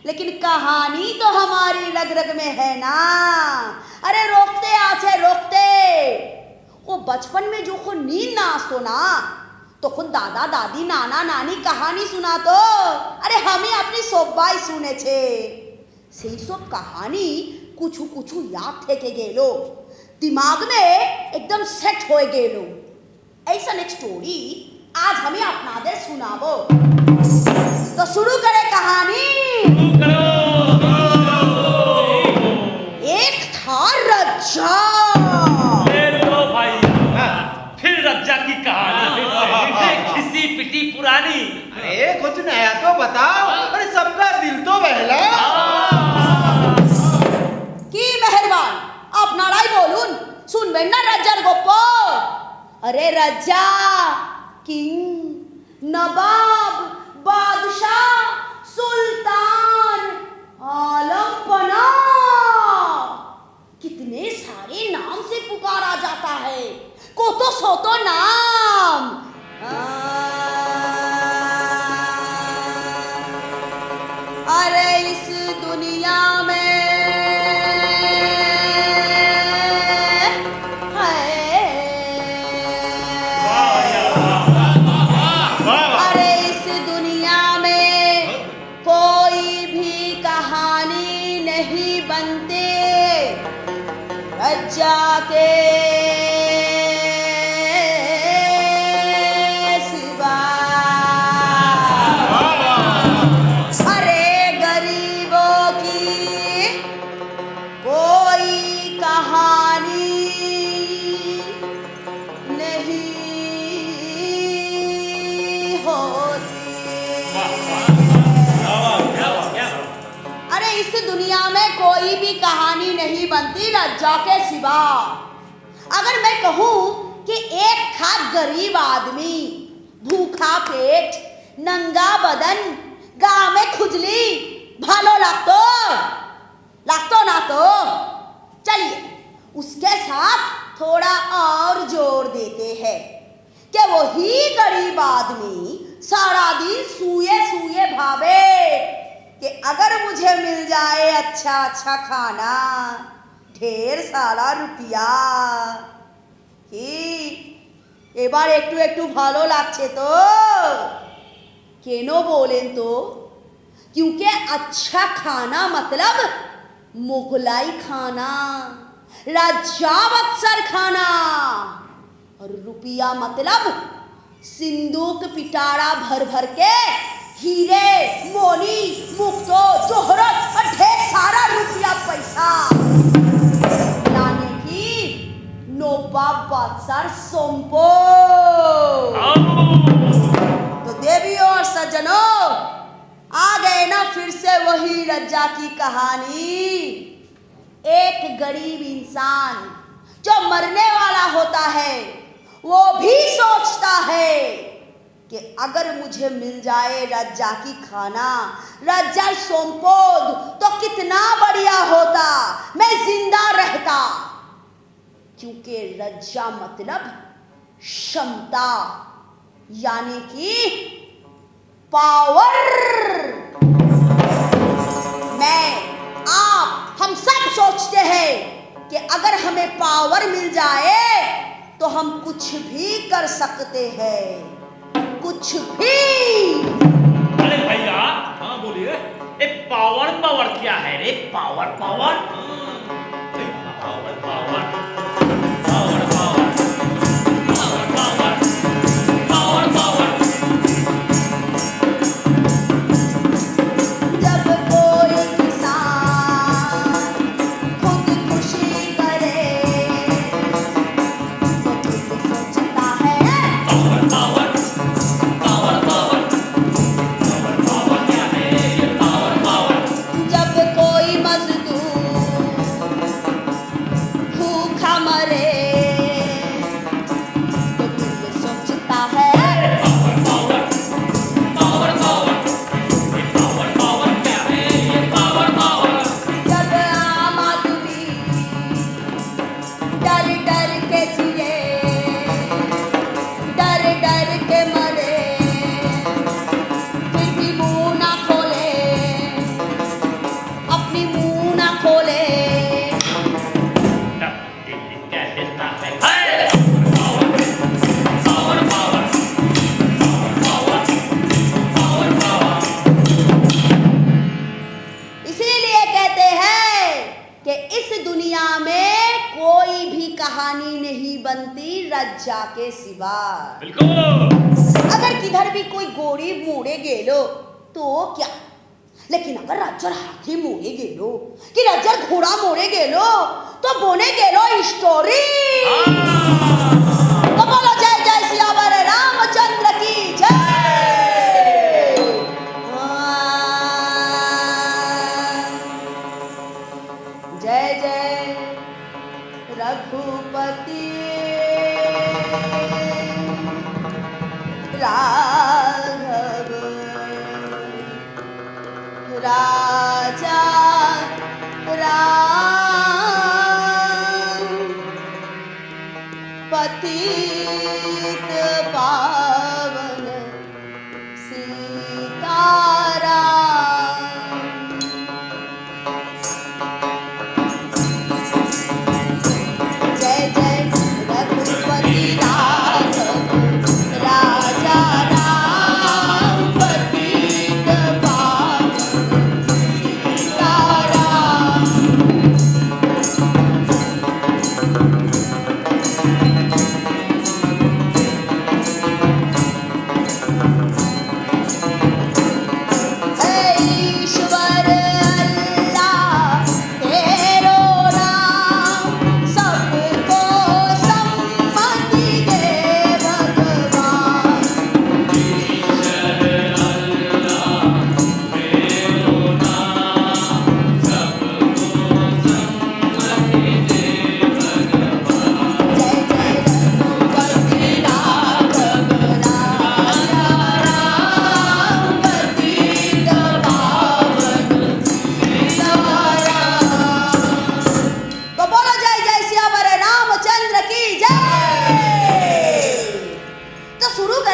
लेकिन कहानी तो हमारी रग रग में है ना। अरे रोकते आछे रोकते, वो बचपन में जो खुद नींद ना आसतो ना, तो खुद दादा दादी नाना नानी कहानी सुना तो अरे हमें अपनी सोबाई सुने छे, সেই সব कहानी कुछ कुछ याद थे के गेलो, दिमाग में एकदम सेट हो गेलो। ऐसा एक स्टोरी आज हमें अपनादे सुनावो, तो शुरू करे कहानी। एक था रज्जा। भाई फिर रज्जा की कहानी, घिसी पिटी पुरानी। अरे कुछ नया तो बताओ, अरे सबका दिल तो बहला। की मेहरबान आप नाराई बोलून सुन बेन्ना रज्जार गोप्पो। अरे रज्जा किंग नवाब बादशाह सुल्तान आलमपना, कितने सारे नाम से पुकारा जाता है, को तो सो तो नाम अरे इस दुनिया में कोई भी कहानी नहीं बनती रज्जा के सिवा। अरे गरीबों की कोई कहानी नहीं होती। अरे इस दुनिया में कोई भी कहानी नहीं बनती रज्जा के सिवा। अगर मैं कहूं कि एक था गरीब आदमी, भूखा पेट, नंगा बदन, गांव में खुजली, भालो लागतो ना तो चलिए उसके साथ थोड़ा और जोर देते हैं कि वही गरीब आदमी सारा दिन सूए सूए भावे कि अगर मुझे मिल जाए अच्छा अच्छा खाना, ढेर सारा रुपया कि एबार एकटू एकटू भालो लागছে तो केनो बोलें तो क्योंकि अच्छा खाना मतलब मुगलाई खाना, राजावत्सर खाना, और रुपया मतलब सिंदूक पिटारा भर भर के हीरे मोनी मुक्तो जोहरत और ढेर सारा रुपया पैसा लाने की नवाब बादशाह सोमपो। तो देवियों और सज्जनों, आ गए ना फिर से वही रज्जा की कहानी। एक गरीब इंसान जो मरने वाला होता है वो भी सोचता है कि अगर मुझे मिल जाए रज्जा की खाना, रज्जा सोमपोद, तो कितना बढ़िया होता, मैं जिंदा रहता। क्योंकि रज्जा मतलब क्षमता, यानी कि पावर। मैं, आप, हम सब सोचते हैं कि अगर हमें पावर मिल जाए तो हम कुछ भी कर सकते हैं, कुछ भी। अरे भैया, हाँ बोलिए। ये पावर पावर क्या है रे? Power power power power power power power power power. जब कोई किसान खुदकुशी करे तो दिल सोचता है power power power power power क्या है ये पावर पावर। जब कोई मजदूर भूखा मरे तो दिल सोचता है पावर पावर पावर ये पावर पावर क्या है ये पावर पावर। जब आम आदमी डर डर के जिए, डर डर के मरे, फिर भी मुंह ना खोले, अपनी मुंह ना खोले, तब दिल कह देता है हाय! Power power power power power. इसीलिए कहते हैं कि इस दुनिया में कोई भी कहानी नहीं बनती रज्जा के सिवा। बिल्कुल। अगर किधर भी कोई गोरी मोड़े गेलो तो क्या, लेकिन अगर रज्जर हाथी मोड़े गेलो कि रज्जर घोड़ा मोड़े गेलो तो बोने गेलो स्टोरी। तो बोलो जय जय सियावर रामचंद्र की जय। जय जय रघुपति राघव राजा राम, पतित पावन सीताराम। जय जय रघुपति राघव राम।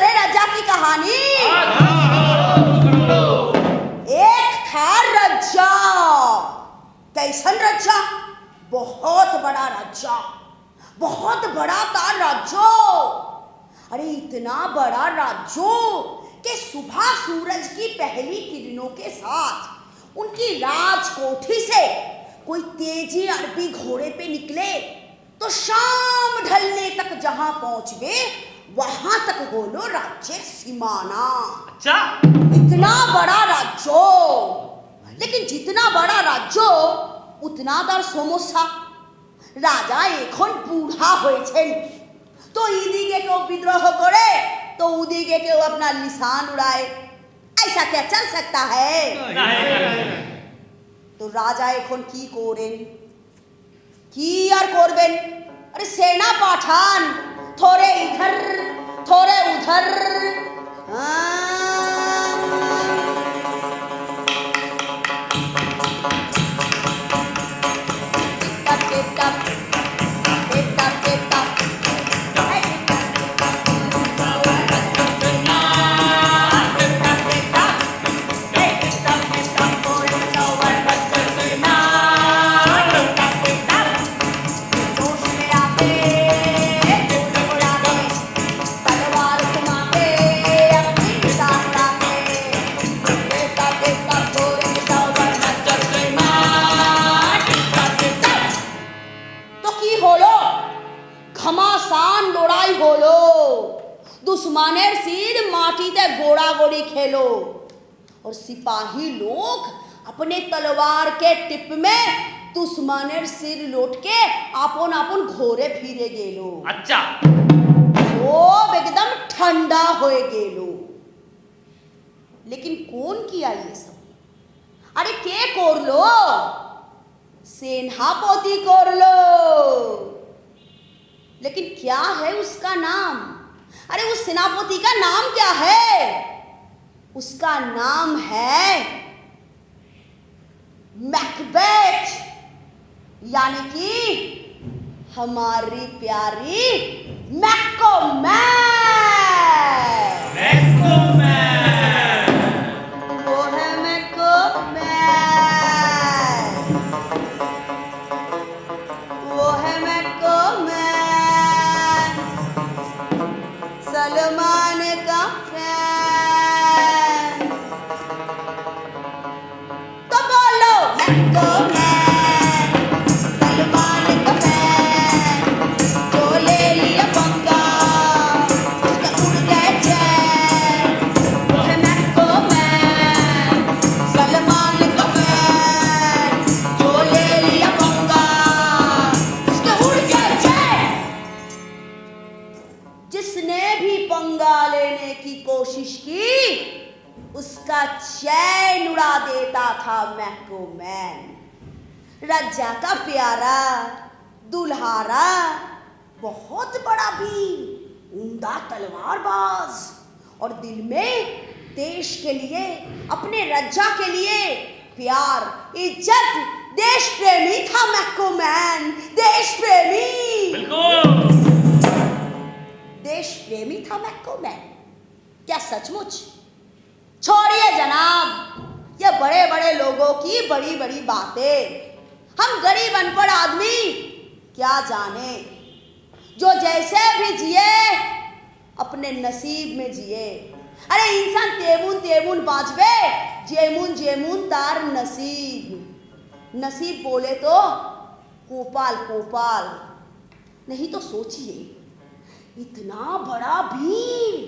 तुम्हारे राजा की कहानी। एक था राजा। कैसन राजा? बहुत बड़ा राजा, बहुत बड़ा था राज्यो। अरे इतना बड़ा राज्यो कि सुबह सूरज की पहली किरणों के साथ उनकी राजकोठी से कोई तेजी अरबी घोड़े पे निकले तो शाम ढलने तक जहां पहुंचवे वहां तक बोलो राज्य सीमाना। अच्छा, इतना बड़ा राज्यो, लेकिन जितना बड़ा राज्यो उतना दर समस्या। राजा এখন বুড়া হয়েছেন, তো ইদিকে কেউ বিদ্রোহ করে তো উদিকে কেউ अपना निशान उड़ाए। ऐसा क्या चल सकता है? তো রাজা এখন কি করেন, কি আর করবেন? আরে সেনা পাঠান, थोड़े इधर थोड़े उधर। दुश्मनेर सिर माटीते गोड़ागोड़ी खेलो और सिपाही लोग अपने तलवार के टिप में दुश्मनेर सिर लोट के आपन आपन घोरे फिरे गेलो। अच्छा, सब एकदम ठंडा होए गेलो। लेकिन कौन किया ये सब? अरे के करलो? सेनापति करलो। लेकिन क्या है उसका नाम? अरे उस सेनापति का नाम क्या है? उसका नाम है मैकबेथ, यानी कि हमारी प्यारी मैकोमैन। वो है मैकोमैन, वो है मैकोमैन, सलमान का फैन। तो बोलो मैकोमैन, सलमान का फैन, जो ले लिया पंगा उसका उड़ गए चैन। वो है मैकोमैन, सलमान का फैन, जो ले लिया पंगा उसका उड़ गए चैन। जिसने भी पंगा लेने की कोशिश की उसका चैन उड़ा देता था मैकोमैन। राजा का प्यारा दुल्हारा, बहुत बड़ा वीर, उम्दा तलवारबाज और दिल में देश के लिए, अपने राजा के लिए प्यार, इज्जत, देश प्रेमी था मैकोमैन। देश प्रेमी, बिल्कुल देश प्रेमी था मैकोमैन। क्या सचमुच? छोड़िए जनाब ये बड़े बड़े लोगों की बड़ी बड़ी बातें। हम गरीब अनपढ़ आदमी क्या जाने। जो जैसे भी जिए अपने नसीब में जिए। अरे इंसान तेमुन तेमुन बाँचबे, जेमुन जेमुन तार नसीब। नसीब बोले तो कोपाल कोपाल। नहीं तो सोचिए, इतना बड़ा भीड़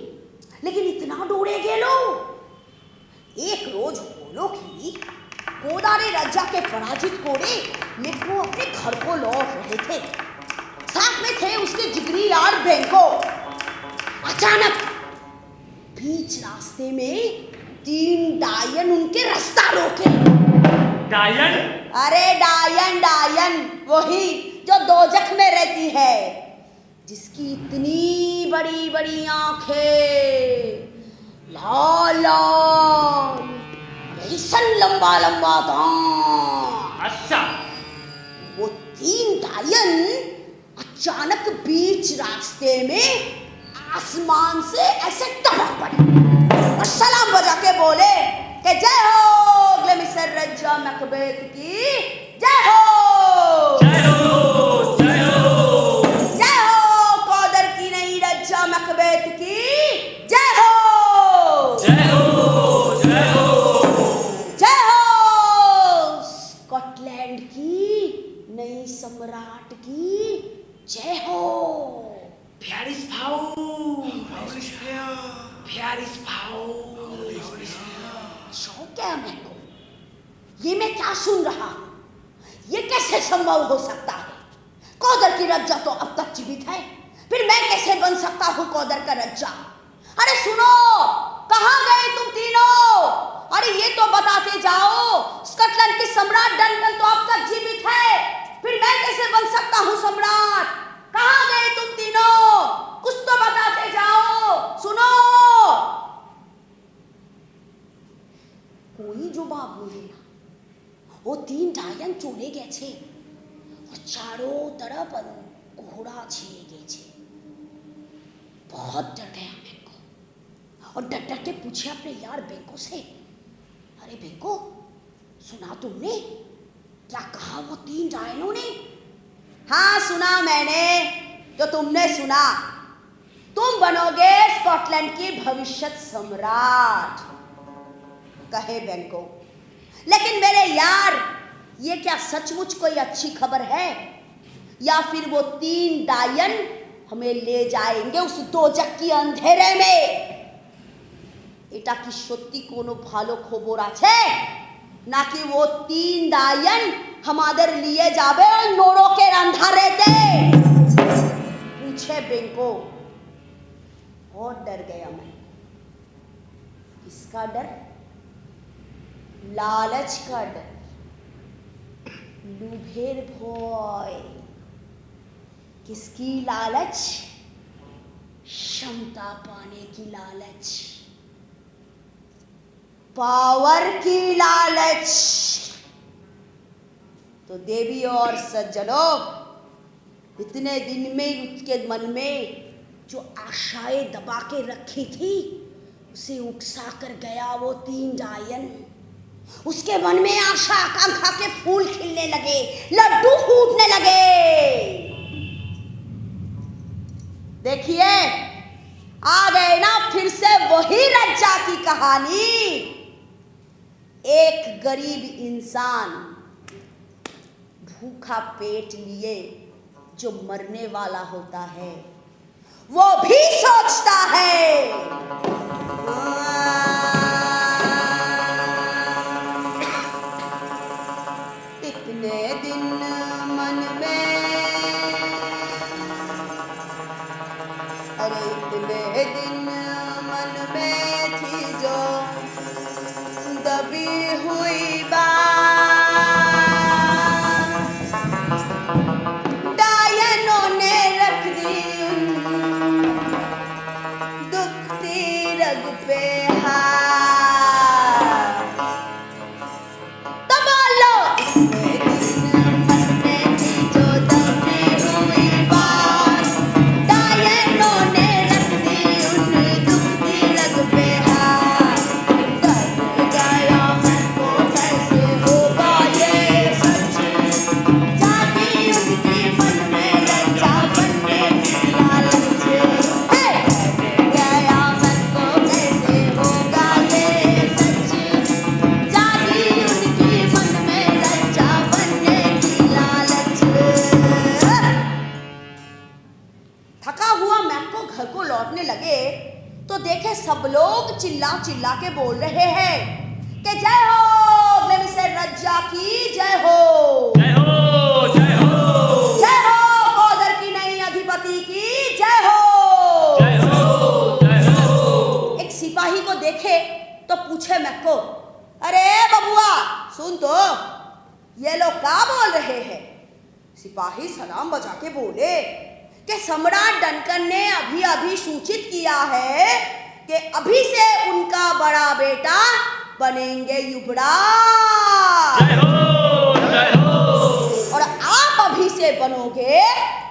लेकिन इतना डोरे गेलो। एक रोज बोलो कि कोदारे राजा के पराजित कोड़े मित्रों अपने घर को लौट रहे थे। साथ में थे उसके जिगरी यार बेंको। अचानक बीच रास्ते में 3 डायन उनके रास्ता रोके। डायन? अरे डायन डायन, वही जो दोजख में रहती है, जिसकी इतनी बड़ी बड़ी आंखें, लाल लाल, ऐसन लंबा लंबा दांत। अच्छा, वो 3 डायन अचानक बीच रास्ते में आसमान से ऐसे टपक पड़े और सलाम बजा के बोले कि जय हो ग्लेमिसर रज्जा मैकबेथ की जय हो, जय हो, जय हो, जय हो कौदर की नई रज्जा मैकबेथ की जय हो, जय हो, जय हो, जय हो स्कॉटलैंड की नई सम्राट की जय हो। Paris Frau. Paris Frau. शौक क्या है मेरे को? ये मैं क्या सुन रहा हूं? ये कैसे संभव हो सकता है? कौदर की रज्जा तो अब तक जीवित है, फिर मैं कैसे बन सकता हूं कौदर का रज्जा? अरे सुनो, कहां गए तुम तीनों? अरे ये तो बताते जाओ, स्कॉटलैंड के सम्राट डनकन तो अब तक जीवित है, फिर मैं कैसे बन सकता हूं सम्राट? कहां गए तुम तीनों? कुछ तो बताते जाओ, सुनो। कोई जवाब बोले ना। वो 3 डायन चले गए थे और चारों तरफ घोड़ा छिए गए थे। बहुत डर गया मेरे को और डर डर के पूछे अपने यार बेंको से, अरे बेंको सुना तुमने? क्या कहा वो 3 डायनों ने? हाँ सुना मैंने, तो तुमने सुना, तुम बनोगे स्कॉटलैंड की भविष्यत सम्राट, कहे बेंको। लेकिन मेरे यार, ये क्या सचमुच कोई अच्छी खबर है, या फिर वो 3 डायन हमें ले जाएंगे उस दोजक की अंधेरे में? এটা কি সত্যি কোনো ভালো খবর আছে, নাকি वो 3 डायन हमारे लिए जावे नोरोकेर अंधारेते? पूछे बेंको। और डर गया मैं। किसका डर? लालच का डर, लुभेर भय। किसकी लालच? क्षमता पाने की लालच, पावर की लालच। तो देवी और सज्जनों, इतने दिन में उसके मन में जो आशाएं दबा के रखी थी, उसे उकसा कर गया वो 3 डायन। उसके मन में आशा आकांक्षा के फूल खिलने लगे, लड्डू फूटने लगे। देखिए, आ गए ना फिर से वही रज्जा की कहानी। एक गरीब इंसान भूखा पेट लिए जो मरने वाला होता है, वो भी सोचता है इतने दिन मन में, अरे इतने दिन मन में थी जो दबी हुई बात, डायनों ने रख दी दुखती रग पे हाथ। तो बोलो, इतने दिन मन में थी जो दबी हुई बात, डायनों ने रख दी दुखती रग पे हाथ। डर गया मैं को कैसे होगा ये सच, जागी उनकी मन में लज्जा बनने की लालच। डर गया मैं को कैसे होगा ये सच, जागी उनकी मन में लज्जा बनने की लालच। थका हुआ मैको घर को लौटने लगे तो देखे सब लोग चिल्ला चिल्ला के बोल रहे हैं कि जय हो ग्लेमिसर रज्जा की जय हो, जय हो, जय हो, जय हो कौदर की नई अधिपति की जय हो। जय हो, जय हो। एक सिपाही को देखे तो पूछे मैको, अरे बबुआ सुन तो, ये लोग क्या बोल रहे हैं? सिपाही सलाम बजा के बोले कि सम्राट डनकन ने अभी अभी सूचित किया है कि अभी से उनका बड़ा बेटा बनेंगे युवराज, जय हो, जय हो, और आप अभी से बनोगे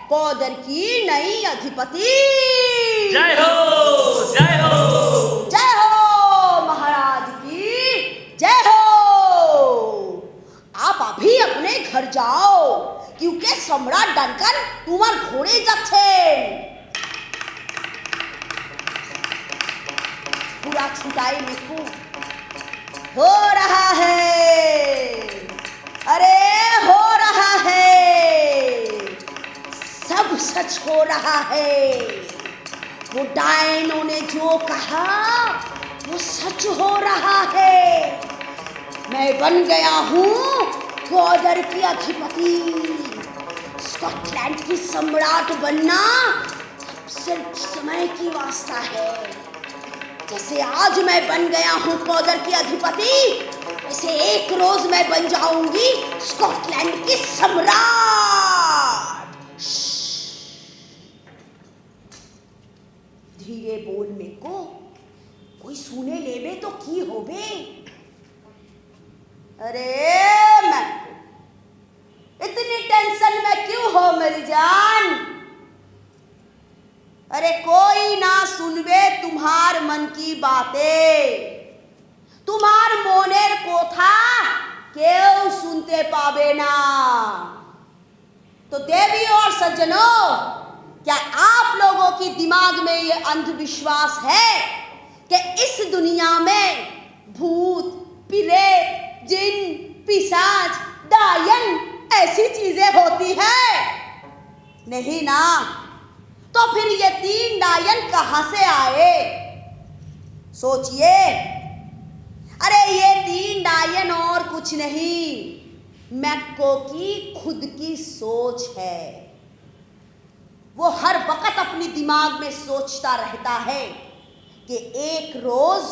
कौदर की नई अधिपति। जय हो जय हो जय हो महाराज की जय हो। आप अभी अपने घर जाओ क्योंकि सम्राट डनकन तुम्हार घोड़े যাচ্ছে। पूरा छुटाई मिकू हो रहा है, अरे हो रहा है, सब सच हो रहा है। वो डायनों ने जो कहा वो सच हो रहा है। मैं बन गया हूँ कौदर की अधिपति। स्कॉटलैंड की सम्राट बनना सिर्फ समय की वास्ता है। जैसे आज मैं बन गया हूँ कौदर की अधिपति, वैसे एक रोज मैं बन जाऊंगी स्कॉटलैंड की सम्राट। धीरे बोल मेरे को, कोई सुने लेवे तो की होवे। अरे मैं इतनी टेंशन में क्यों हो मेरी जान? अरे कोई ना सुनवे तुम्हार मन की बातें, तुम्हार मोनेर कोथा क्यों सुनते पावे ना। तो देवी और सज्जनों, क्या आप लोगों की दिमाग में ये अंधविश्वास है कि इस दुनिया में भूत, प्रेत, जिन, पिशाच, डायन ऐसी चीजें होती है? नहीं ना। तो फिर ये 3 डायन कहां से आए? सोचिए। अरे ये 3 डायन और कुछ नहीं, मैक्को की खुद की सोच है। वो हर वक्त अपनी दिमाग में सोचता रहता है कि एक रोज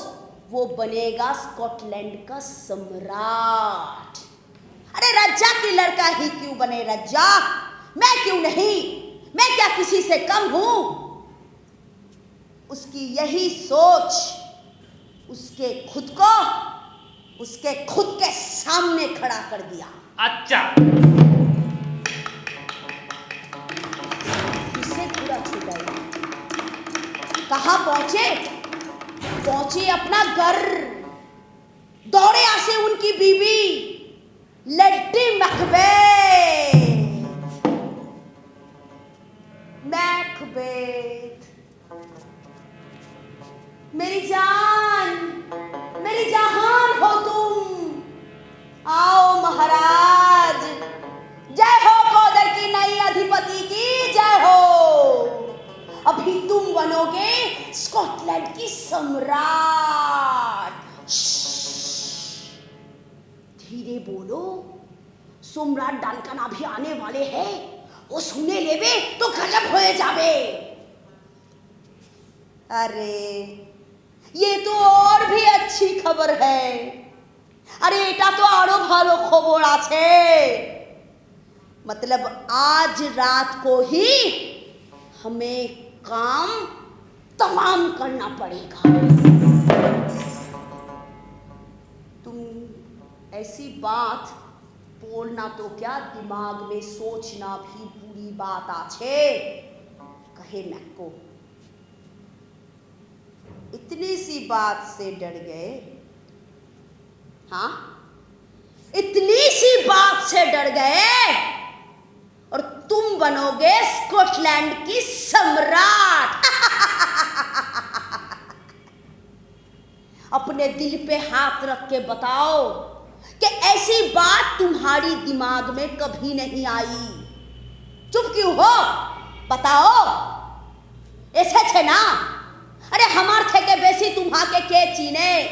वो बनेगा स्कॉटलैंड का सम्राट। अरे रज्जा की लड़का ही क्यों बने रज्जा, मैं क्यों नहीं? मैं क्या किसी से कम हूं? उसकी यही सोच उसके खुद के सामने खड़ा कर दिया। अच्छा इसे पूरा छुटाया। कहाँ पहुंचे? पहुंचे अपना घर। दौड़े आसे उनकी बीवी लेडी मैकबेथ। मेरी जान, मेरी जहान हो तुम, आओ महाराज। जय हो कौदर की नई अधिपति की जय हो। अभी तुम बनोगे स्कॉटलैंड की सम्राट। धीरे बोलो, सम्राट डनकन अभी आने वाले हैं। वो सुने लेवे तो गजब होए जावे। अरे ये तो और भी अच्छी खबर है। अरे এটা तो आरो भालो खबर आछे। मतलब आज रात को ही हमें काम तमाम करना पड़ेगा। तुम ऐसी बात बोलना तो क्या, दिमाग में सोचना भी बुरी बात आछे। कहे मैक्को, इतनी सी बात से डर गए? हाँ, इतनी सी बात से डर गए और तुम बनोगे स्कॉटलैंड की सम्राट। अपने दिल पे हाथ रख के बताओ कि ऐसी बात तुम्हारी दिमाग में कभी नहीं आई। चुप क्यों हो? बताओ। ऐसे छे ना? अरे हमार थे के बेसी तुम्हारे के चीने।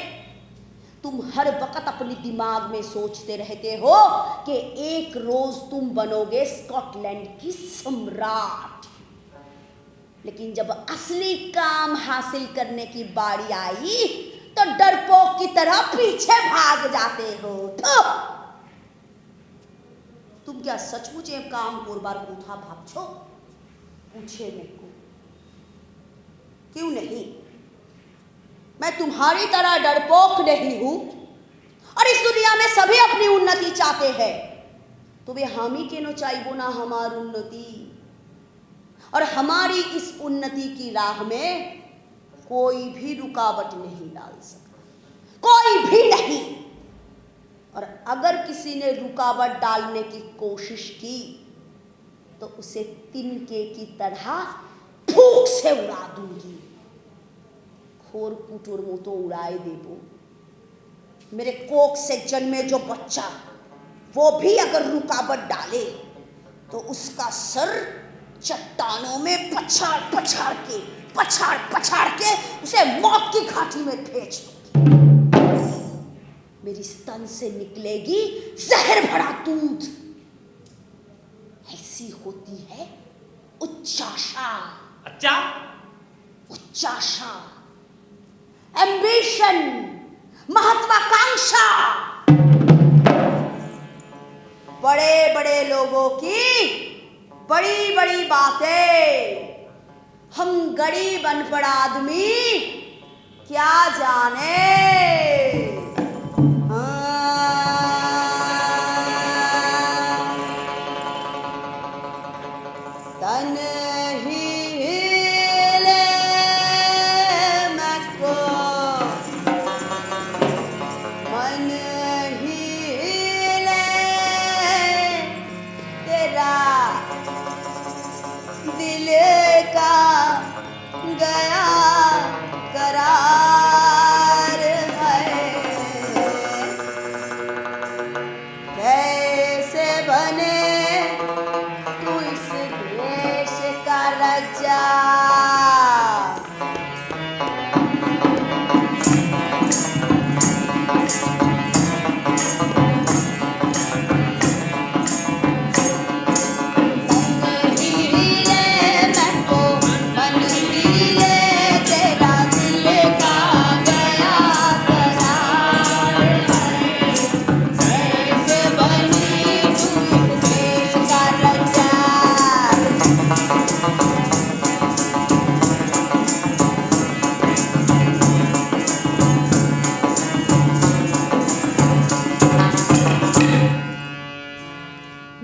तुम हर वक्त अपनी दिमाग में सोचते रहते हो कि एक रोज तुम बनोगे स्कॉटलैंड की सम्राट। लेकिन जब असली काम हासिल करने की बारी आई तो डरपोक की तरह पीछे भाग जाते हो। तो तुम क्या सचमुच ये काम करबार কথা ভাবছো? पूछे मेरे को। क्यों नहीं? मैं तुम्हारी तरह डरपोक नहीं हूं। और इस दुनिया में सभी अपनी उन्नति चाहते हैं। तो वे हामी केनो चाहबो ना हमार उन्नति? और हमारी इस उन्नति की राह में कोई भी रुकावट नहीं डाल सकता, कोई भी नहीं। और अगर किसी ने रुकावट डालने की कोशिश की तो उसे तिनके की तरह फूंक से उड़ा दूंगी। खोर कुटुर मुँह तो उड़ाए देबो, मेरे कोख से जन्मे जो बच्चा वो भी अगर रुकावट डाले तो उसका सर चट्टानों में पछाड़ पछाड़ के उसे मौत की घाटी में भेज दूंगी। मेरी स्तन से निकलेगी जहर भरा दूध। ऐसी होती है उच्चाशा। अच्छा, उच्चाशा, एम्बिशन, महत्वाकांक्षा। बड़े बड़े लोगों की बड़ी बड़ी बातें, हम गरीब अनपढ़ आदमी क्या जाने। तन हिले मैं को, मन हिले तेरा, दिल का गया करार है। कैसे बने तू इस देश का राजा।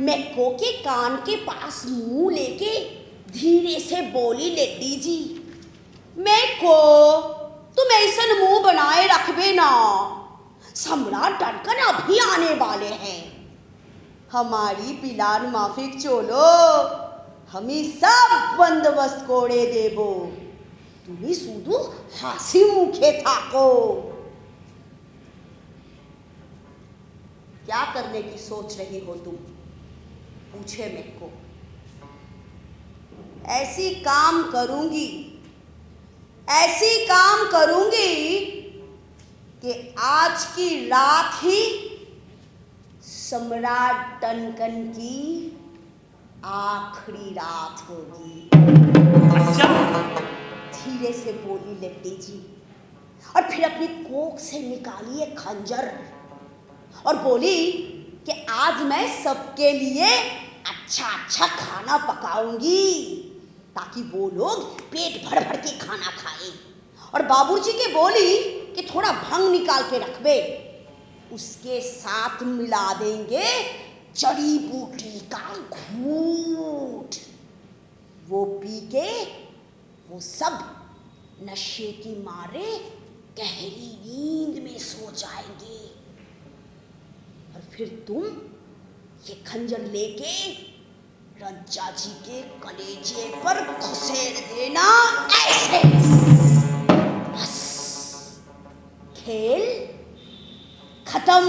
मैको के कान के पास मुंह लेके धीरे से बोली लेडी जी, मैको तुम ऐसा मुंह बनाए रखबे ना, सम्राट डनकन अभी आने वाले हैं। हमारी पिलान माफिक चोलो, हमी सब बंदोबस्त कोड़े देबो, तुम्ही सुधु हासी मुखे थाको। क्या करने की सोच रही हो तुम, पूछे मेको। ऐसी काम करूंगी कि आज की रात ही सम्राट डनकन की आखिरी रात होगी। अच्छा, धीरे से बोली लेडी जी, और फिर अपनी कोख से निकाली एक खंजर और बोली कि आज मैं सबके लिए अच्छा खाना पकाऊंगी ताकि वो लोग पेट भर भर के खाना खाएं। और बाबूजी के बोली कि थोड़ा भंग निकाल के रखबे, उसके साथ मिला देंगे जड़ी बूटी का घूंट। वो पी के वो सब नशे की मारे गहरी नींद में सो जाएंगे। और फिर तुम ये खंजर लेके रज्जा जी के कलेजे पर घुसेड़ देना, ऐसे। बस खेल खत्म।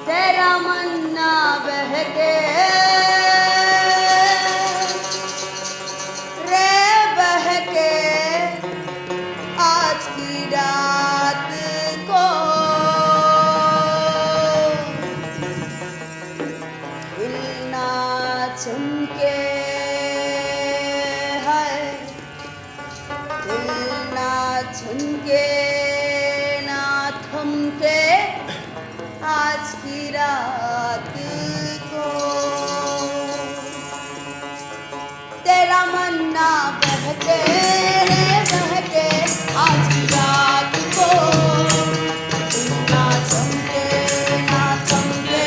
तेरा मन्ना बहके आज की रात को, दिल ना चमके है, दिल ना झुमके ना थमके आज की रात को। तेरा मन ना बहके आज की रात को, ना चमके ना चमके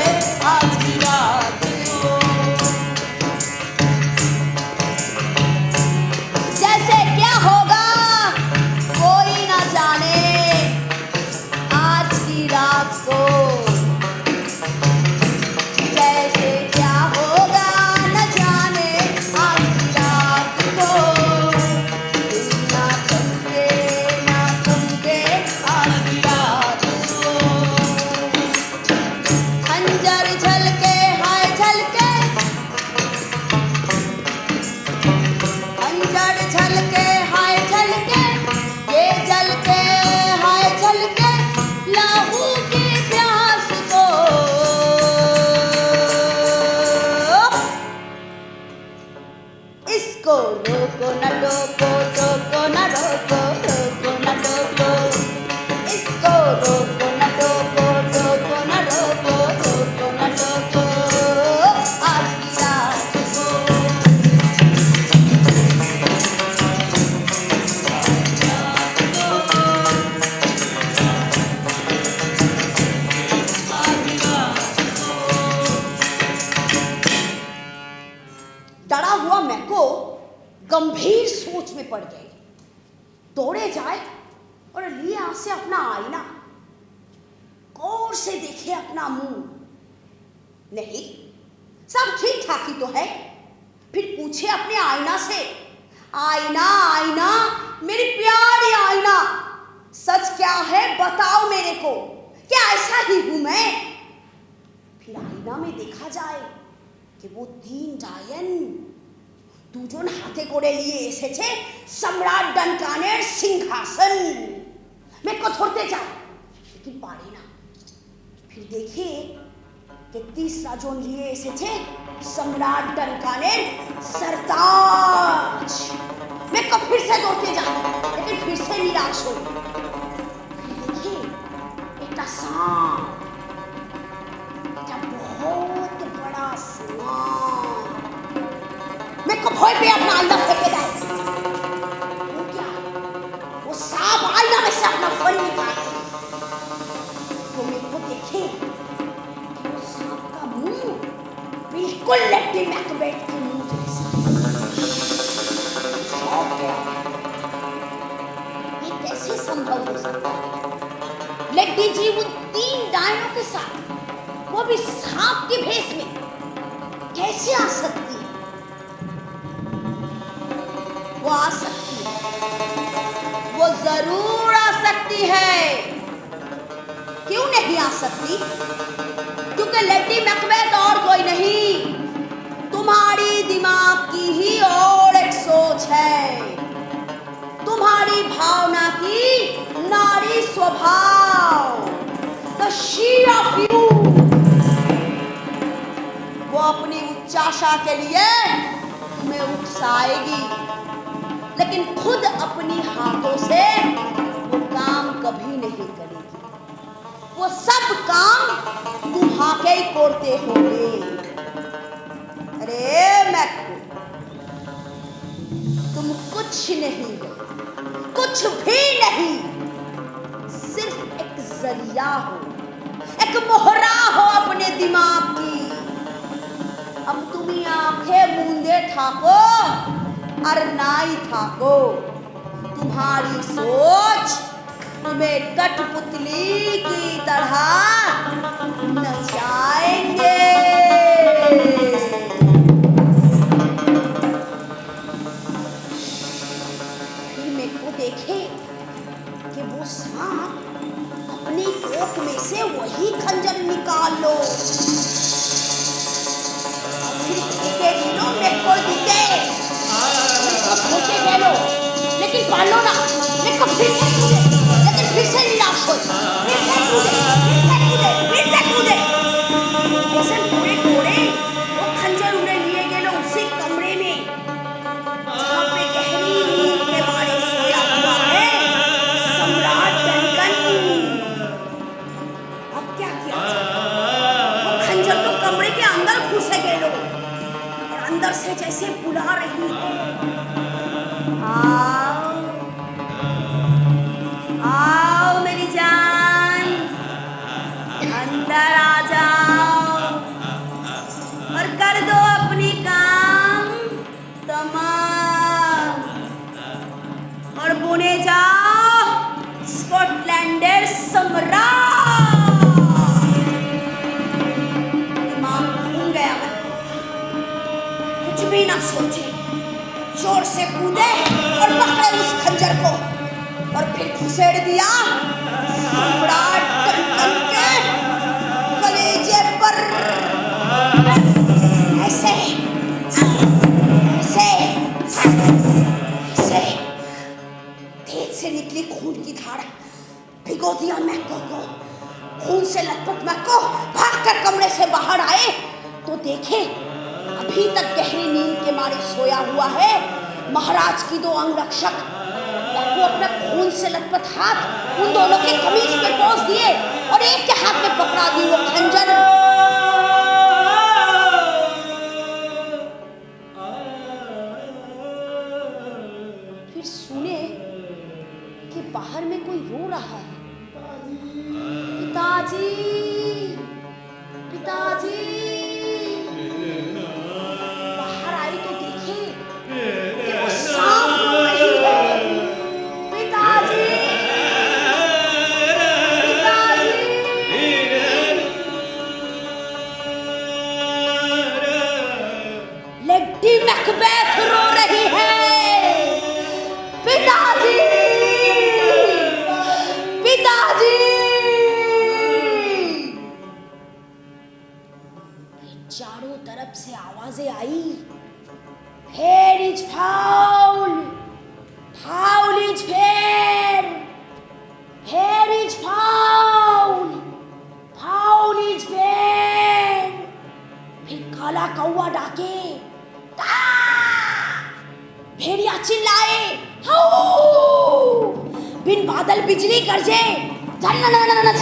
इसको रोको न टोको, टोको न रोको, रोको न टोको। इसको रोको न टोको, टोको न रोको, रोको न टोको। आज की रात को डरा हुआ मैको गंभीर सोच में पड़ गई। दौड़े जाए और लिए हाथ से अपना आईना, गौर से देखे अपना मुंह। नहीं, सब ठीक ठाक ही तो है। फिर पूछे अपने आईना से, आईना आईना मेरी प्यारी आईना, सच क्या है बताओ मेरे को, क्या ऐसा ही हूं मैं? फिर आईना में देखा जाए कि वो तीन डायन দুজন হাতে করে নিয়ে এসেছে সম্রাট ডনকানের সিংহাসন। মেকো ধরতে চায় लेकिन পারে না। फिर देखे कि तीसरा जोन लिए এসেছে सम्राट डनकाনের सरताज। मेको फिर से दौड़ते जाए लेकिन फिर से निराश हो। देखे एक सांप, बहुत बड़ा सांप। मेरे को भय पे अपना आईना फेंके जाए। वो क्या? वो सांप आईना में से अपना फर निकाले। तो मेरे को देखे कि वो सांप का मुंह बिल्कुल लेडी मैकबेथ के मुंह जैसा। शॉक गया। ये कैसे संभव हो सकता है? लेडी जी उन तीन डायनों के साथ, वो भी सांप के भेष में, कैसे आ सकती है? वो आ सकती है, वो जरूर आ सकती है। क्यों नहीं आ सकती? क्योंकि लेडी मैकबेथ और कोई नहीं, तुम्हारी दिमाग की ही और एक सोच है, तुम्हारी भावना की नारी स्वभाव, the she of you। वो अपनी उच्चाशा के लिए तुम्हें उकसाएगी, लेकिन खुद अपनी हाथों से वो काम कभी नहीं करेगी। वो सब काम तुम्हारे ही करते होंगे। अरे मैको, तुम कुछ नहीं हो, कुछ भी नहीं, सिर्फ एक जरिया हो, एक मोहरा हो अपने दिमाग की। अब तुम आंखें मूंदे ठाको और नाई ठाको, तुम्हारी सोच तुम्हें कठपुतली की तरह नचाएंगे। फिर मेरे को देखे कि वो सांप अपनी कोख में से वही खंजर निकाल लो। फिर दिनों मेरे को दिखे गए लो, लेकिन पालो ना। मेरे को फिर से कूदे, लेकिन फिर से निराश हो। फिर से कूदे, फिर से कूदे, फिर से कूदे। ऐसे पूरे कोड़े वो खंजर उड़े लिए गए लो उसी कमरे में जहाँ पे गहरी नींद के मारे सोया हुआ है सम्राट डनकन। अब क्या किया जाए? वो खंजर तो कमरे के अंदर घुसे गए लो और अंदर से जैसे बुला रही है, आओ आओ मेरी जान, अंदर आ जाओ और कर दो अपनी काम तमाम और बुने जाओ स्कॉटलैंडर सम्राट। दिमाग घूम गया, कुछ भी ना सोचे, जोर से कूदे और पकड़े उस खंजर को और फिर घुसेड़ दिया सम्राट डनकन के कलेजे पर। ऐसे ऐसे ऐसे तेज से निकली खून की धार भिगो दिया मैको को। खून से लथपथ मैको भागकर कमरे से बाहर आए तो देखे अब अभी तक गहरी नींद के मारे सोया हुआ है। महाराज की दो अंगरक्षक वो अपना खून से लथपथ हाथ उन दोनों के कमीज पे पोंछ दिए और एक के हाथ में पकड़ा दी वो खंजर। फिर सुने कि बाहर में कोई रो रहा है। पिताजी, पिताजी। बाहर आई तो देखे कि वो सांप रो रही है। पिताजी, पिताजी। लेडी मैकबेथ रो रही है। पिताजी, पिताजी। चारों तरफ से आवाजें आई। Fair is foul, foul is fair, fair is foul, foul is fair. फिर काला कौवा डाके, भेड़िया चिल्लाए, हाउ। बिन बादल बिजली गरजे, छन छन छन छन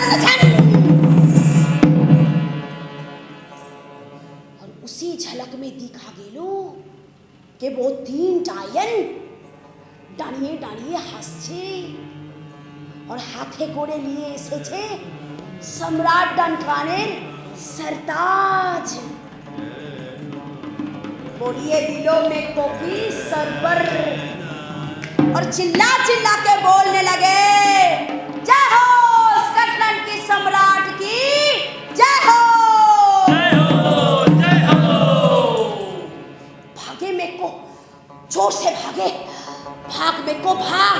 छन छन। और उसी झलक में दिखा गेलो कि वो तीन टायन दाঁড়িয়ে দাঁড়িয়ে হাসছে और हाथे कोड़े लिए एसेছে सम्राट डनकानेर सरताज। बोलिए दिलो में कोकी सरबर और चिल्ला चिल्ला के बोलने लगे, जय हो स्कॉटलैंड की सम्राट की जय हो, जय हो, जय हो। भागे में को, जोर से भागे, भाग में को भाग,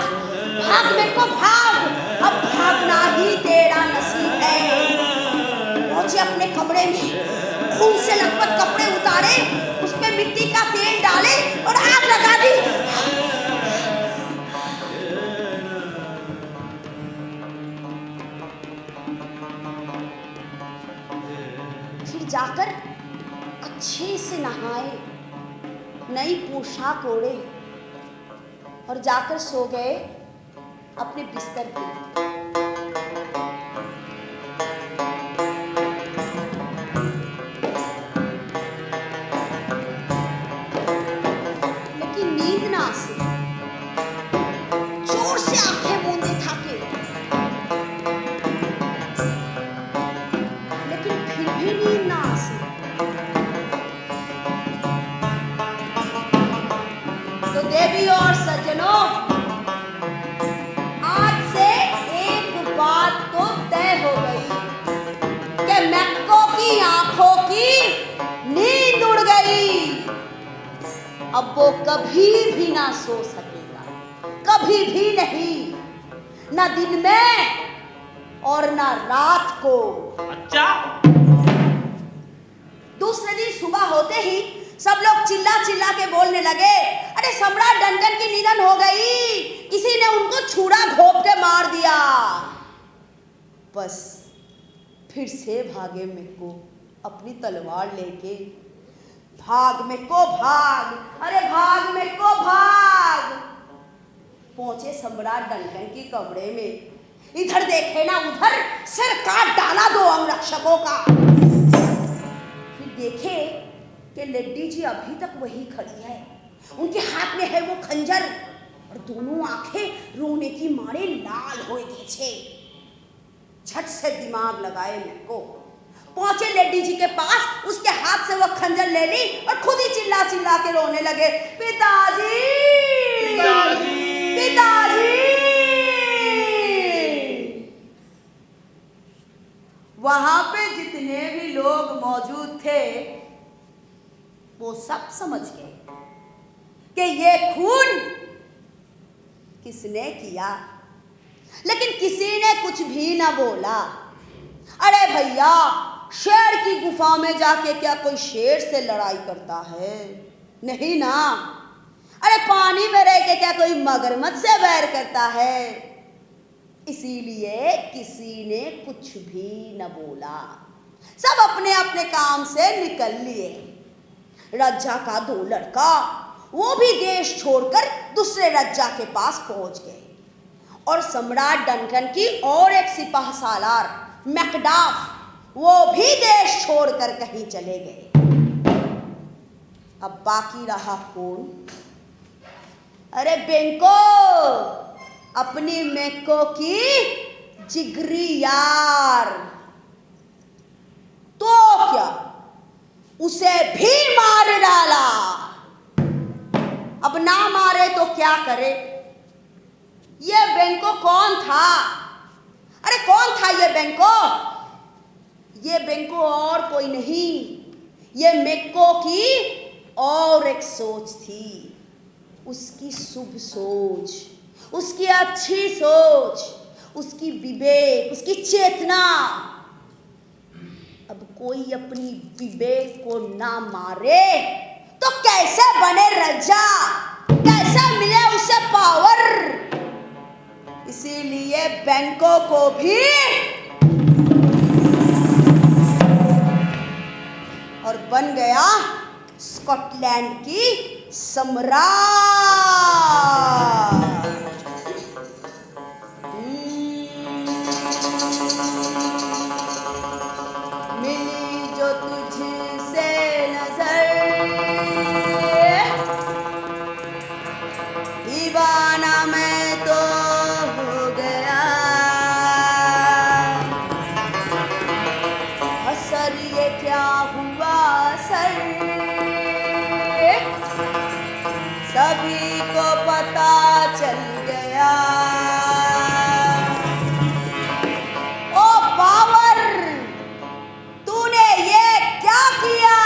भाग में को भाग, अब भागना ही तेरा नसीब है। पहुंचे अपने कमरे में, खून से लथपथ कपड़े उतारे, उसमें मिट्टी का तेल डाले और आग लगा दी। फिर जाकर अच्छे से नहाए, नई पोशाक ओढ़े और जाकर सो गए अपने बिस्तर पे। लेकिन नींद ना आसे, जोर से आंखें मूंदे थाके, लेकिन फिर भी नींद ना आसे। तो देवी और सज्जनों, आज से एक बात तो तय हो गई कि मैक्को की आंखों की नींद उड़ गई। अब वो कभी भी ना सो सकेगा, कभी भी नहीं, ना दिन में और ना रात को। अच्छा, दूसरे दिन सुबह होते ही सब लोग चिल्ला चिल्ला के बोलने लगे, अरे सम्राट डनकन की निधन हो गई, किसी ने उनको छुरा घोंप के मार दिया। बस फिर से भागे मैक्को अपनी तलवार लेके, भाग मैक्को भाग, अरे भाग मैक्को भाग। पहुंचे सम्राट डनकन की कमरे में, इधर देखे ना उधर, सिर काट डाला दो अंगरक्षकों का। फिर देखे कि लेडी जी अभी तक वही खड़ी है, उनके हाथ में है वो खंजर और दोनों आंखें रोने की मारे लाल हो गई छे। झट से दिमाग लगाए मैक्को, पहुंचे लेडी जी के पास, उसके हाथ से वो खंजर ले ली और खुद ही चिल्ला चिल्ला के रोने लगे, पिताजी, पिताजी, पिताजी। वहां पे जितने भी लोग मौजूद थे वो सब समझ गए कि ये खून किसने किया, लेकिन किसी ने कुछ भी ना बोला। अरे भैया, शेर की गुफा में जाके क्या कोई शेर से लड़ाई करता है? नहीं ना। अरे पानी में रह के क्या कोई मगरमच्छ से बैर करता है? इसीलिए किसी ने कुछ भी न बोला। सब अपने अपने काम से निकल लिए। रज्जा का 2 लड़का वो भी देश छोड़कर दूसरे रज्जा के पास पहुंच गए और सम्राट डनकन की और एक सिपाह सालार मैकडाफ वो भी देश छोड़कर कहीं चले गए। अब बाकी रहा कौन? अरे बेंको, अपनी मेको की जिगरी यार। तो क्या, उसे भी मार डाला। अब ना मारे तो क्या करे? ये बेंको कौन था? अरे कौन था ये बेंको? ये बेंको और कोई नहीं, ये मेको की और एक सोच थी। उसकी शुभ सोच, उसकी अच्छी सोच, उसकी विवेक, उसकी चेतना। अब कोई अपनी विवेक को ना मारे तो कैसे बने रज्जा, कैसे मिले उसे पावर? इसीलिए बेंको को भी और बन गया स्कॉटलैंड की सम्राट। मिली जो तुझसे नजर, दीवाना मैं तो हो गया। असर ये क्या हुआ सर, सभी को पता चल गया। ओ पावर, तूने ये क्या किया?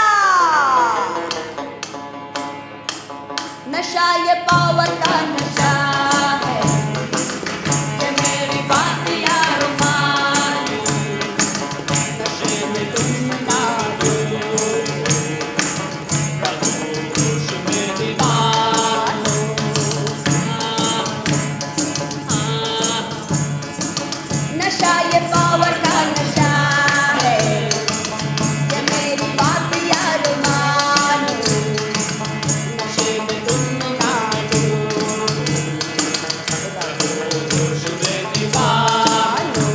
नशा ये पावर का नशा है, ये मेरी बात यार मान लो, नशे में तुम ना डूबो, होश में दीवार लो। नशा ये पावर का नशा है, ये मेरी बात यार मानो। नशे में तुम ना डूबो, होश में दीवार लो।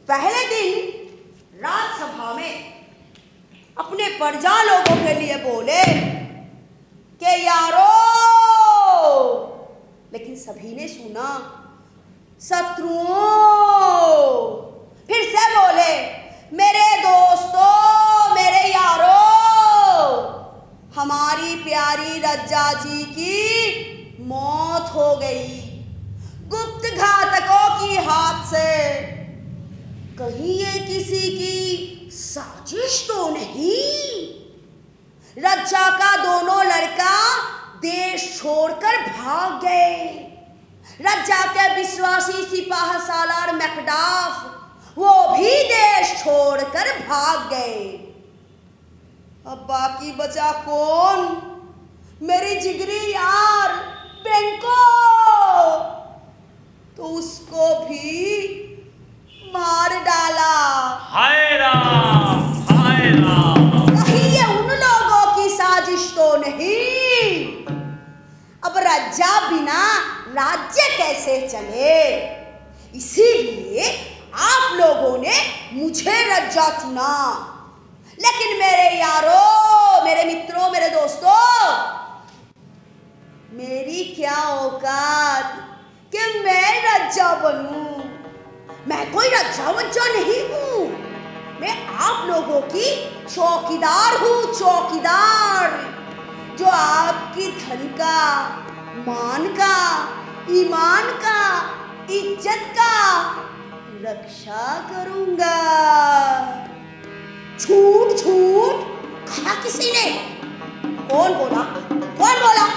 पहले दिन राज्यसभा में अपने प्रजा लोगों के लिए बोले कि यारो, लेकिन सभी ने सुना शत्रुओं। फिर से बोले मेरे दोस्तों, मेरे यारो, हमारी प्यारी रज्जा जी की मौत हो गई गुप्त घातकों की हाथ से। कहीं ये किसी की साजिश तो नहीं? रज्जा का दोनों लड़का देश छोड़कर भाग गए। रज्जा के विश्वासी सिपाह सालार मैकडाफ वो भी देश छोड़कर भाग गए। अब बाकी बचा कौन? मेरी जिगरी यार बेंको। तो उसको भी मार डाला। हाय राम, हाय राम। कहीं ये उन लोगों की साजिश तो नहीं? अब रज्जा बिना राज्य कैसे चले? इसीलिए आप लोगों ने मुझे रज्जा चुना। लेकिन मेरे यारों, मेरे मित्रों, मेरे दोस्तों, मेरी क्या औकात कि मैं रज्जा बनूं? मैं कोई रज्जा वज्जा नहीं हूं। मैं आप लोगों की चौकीदार हूं, चौकीदार, जो आपकी धन का, मान का, ईमान का, इज्जत का रक्षा करूंगा। झूठ झूठ कहा किसी ने? कौन बोला? कौन बोला?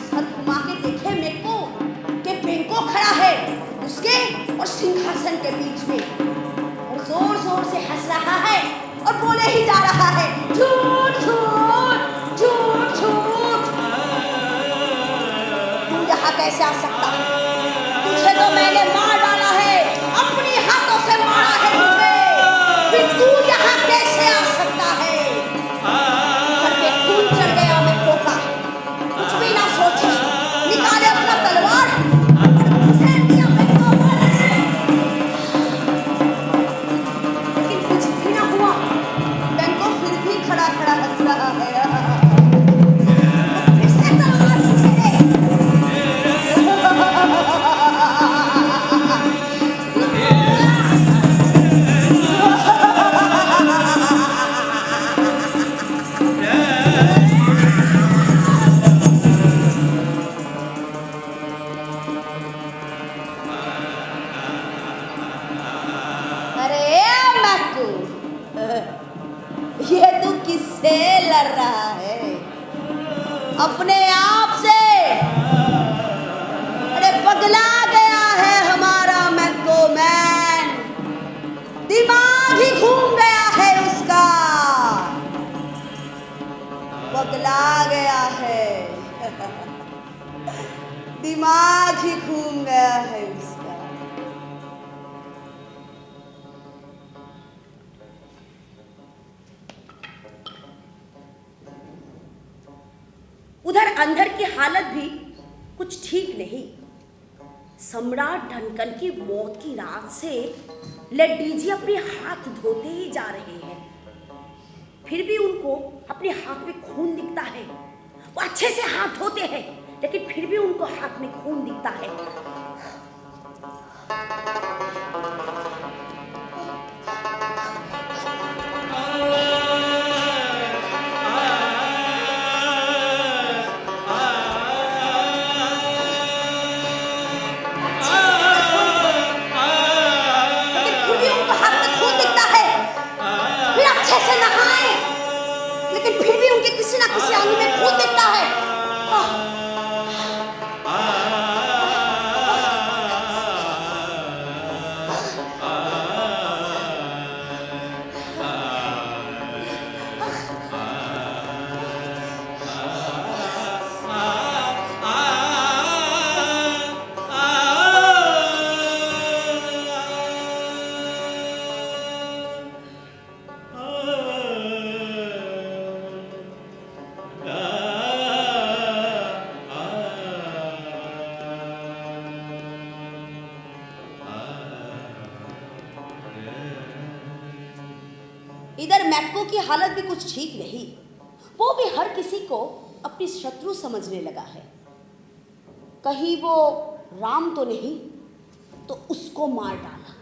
सर घुमा के देखे मेरे को कि बेंको खड़ा है उसके और सिंहासन के बीच में और जोर जोर से हंस रहा है और बोले ही जा रहा है झूठ झूठ झूठ झूठ। कैसे आ सकता है? तुझे तो मैंने मार डाला है, अपने हाथों से मारा है तुझे, फिर तू यहाँ कैसे आ सकता है? सर पे खून चढ़ गया मैक्को का, कुछ भी ना सोची, निकाले अपना तलवार और घुसेड़ दिया मैक्को पर। लेकिन कुछ भी ना हुआ, मैक्को फिर भी खड़ा खड़ा हंस रहा है। फिर से तलवार घुसेड़े। अरे मैक्को, ये तू किससे लड़ रहा है? अपने आप से। अरे पगला गया है हमारा मैक्को मैन, दिमाग ही घूम गया है उसका, पगला गया है। दिमाग ही घूम गया है उसका। उधर अंदर की हालत भी कुछ ठीक नहीं। सम्राट डनकन की मौत की रात से लेडी जी अपने हाथ धोते ही जा रहे हैं, फिर भी उनको अपने हाथ में खून दिखता है। वो अच्छे से हाथ धोते हैं, लेकिन फिर भी उनको हाथ में खून दिखता है। लेकिन फिर भी उनके किसी ना किसी अंग में खून दिखता है। इधर मैक्को की हालत भी कुछ ठीक नहीं। वो भी हर किसी को अपनी शत्रु समझने लगा है। कहीं वो राम तो नहीं, तो उसको मार डाला।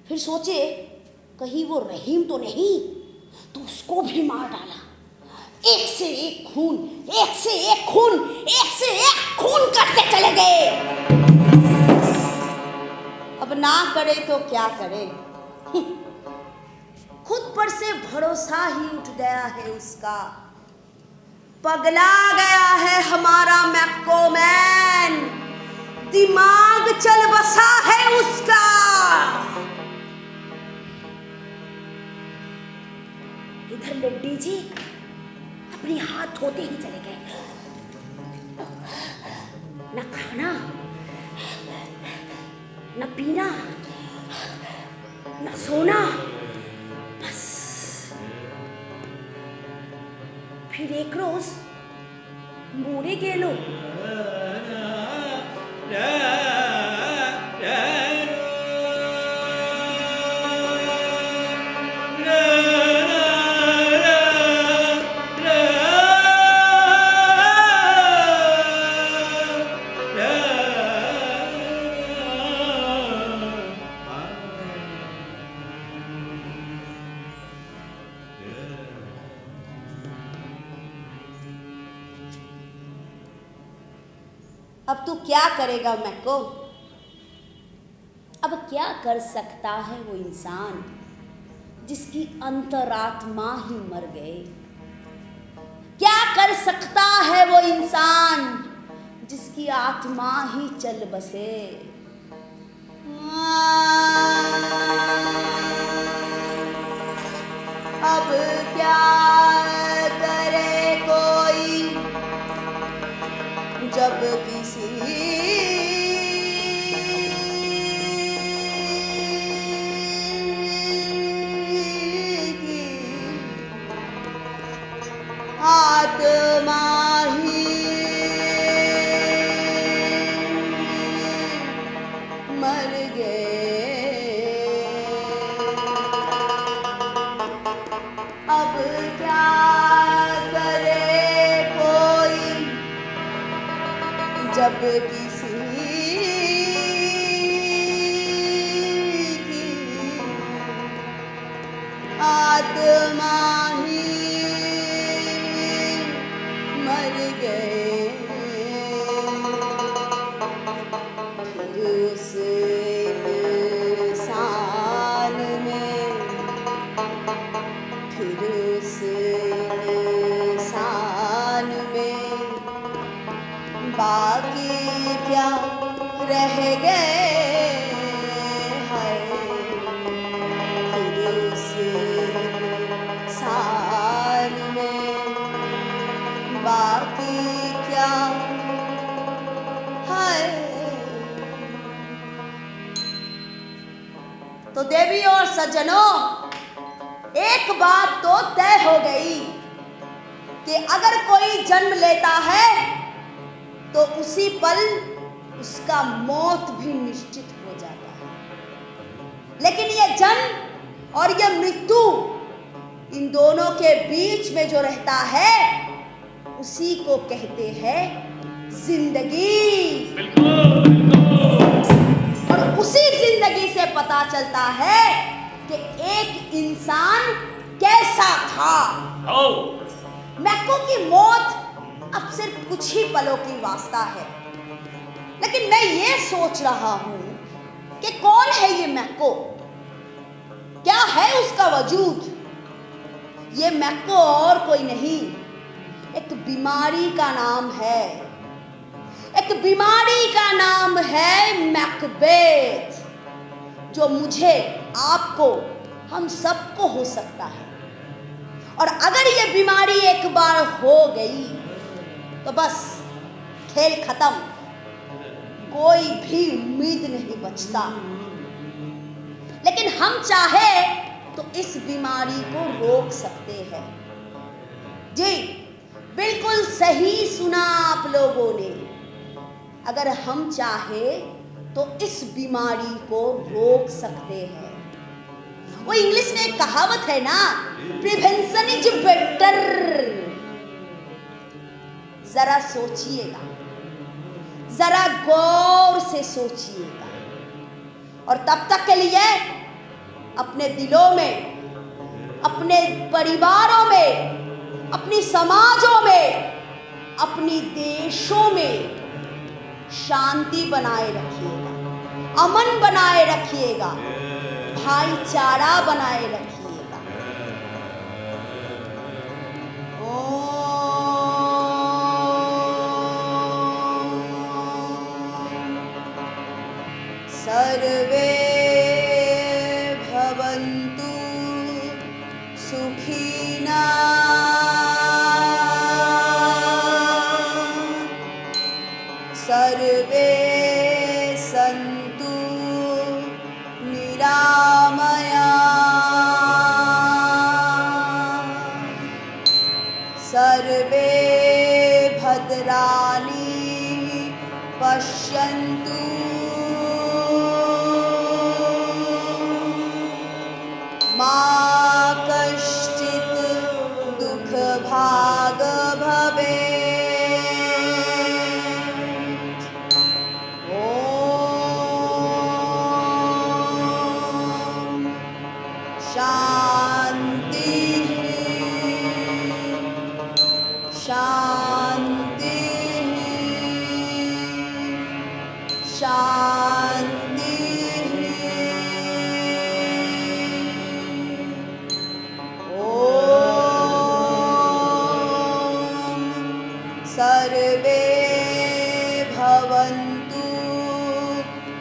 फिर सोचे कहीं वो रहीम तो नहीं, तो उसको भी मार डाला। एक से एक खून, एक से एक खून, एक से एक खून करते चले गए। अब ना करे तो क्या करे, खुद पर से भरोसा ही उठ गया है उसका। पगला गया है हमारा मैक्को मैन, दिमाग चल बसा है उसका। इधर लड्डी जी अपने हाथ धोते ही चले गए। न खाना, न पीना, न सोना, बस। फिर एक रोज मोड़े गेलो अब तू क्या करेगा मैक्को? अब क्या कर सकता है वो इंसान जिसकी अंतरात्मा ही मर गए? क्या कर सकता है वो इंसान जिसकी आत्मा ही चल बसे? अब क्या करे कोई जब किसी मर गए। अब क्या करे कोई जब किसी की आत्मा ही मर गए। उस इंसान में, फिर उस इंसान में बाकी क्या रह गए हैं। फिर उस इंसान में बाकी क्या है। तो देवी और सज्जनों, एक बात तो तय हो गई कि अगर कोई जन्म लेता है तो उसी पल उसका मौत भी निश्चित हो जाता है। लेकिन ये जन्म और ये मृत्यु, इन दोनों के बीच में जो रहता है उसी को कहते हैं जिंदगी। और उसी जिंदगी से पता चलता है कि एक इंसान कैसा था। मैको की मौत अब सिर्फ कुछ ही पलों की वास्ता है, लेकिन मैं ये सोच रहा हूं कि कौन है ये मैको, क्या है उसका वजूद। ये मैको और कोई नहीं, एक बीमारी का नाम है। एक बीमारी का नाम है मैकबेथ, जो मुझे, आपको, हम सबको हो सकता है। और अगर ये बीमारी एक बार हो गई तो बस खेल खत्म, कोई भी उम्मीद नहीं बचता। लेकिन हम चाहे तो इस बीमारी को रोक सकते हैं। जी बिल्कुल सही सुना आप लोगों ने। अगर हम चाहे तो इस बीमारी को रोक सकते हैं। वो इंग्लिश में एक कहावत है ना, प्रिवेंशन इज बेटर। जरा सोचिएगा, जरा गौर से सोचिएगा, और तब तक के लिए अपने दिलों में, अपने परिवारों में, अपनी समाजों में, अपनी देशों में शांति बनाए रखिएगा, अमन बनाए रखिएगा, भाईचारा बनाए रखिएगा। सर्वे भवन्तु सुखिनः, सर्वे सन्तु निरामयाः, सर्वे भद्राणि पश्यन्तु मा कश्चित् दुःखभाग् भवेत्। ॐ शान्तिः शान्तिः शान्तिः। सर्वे भवन्तु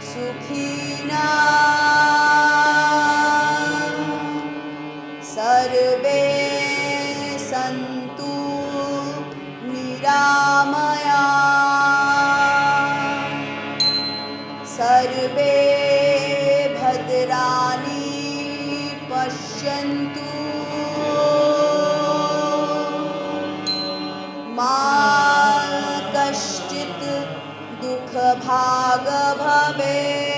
सुखिनः, सर्वे सन्तु निरामयाः, सर्वे भद्राणि पश्यन्तु मा कश्चित् दुःखभाग् भवेत्।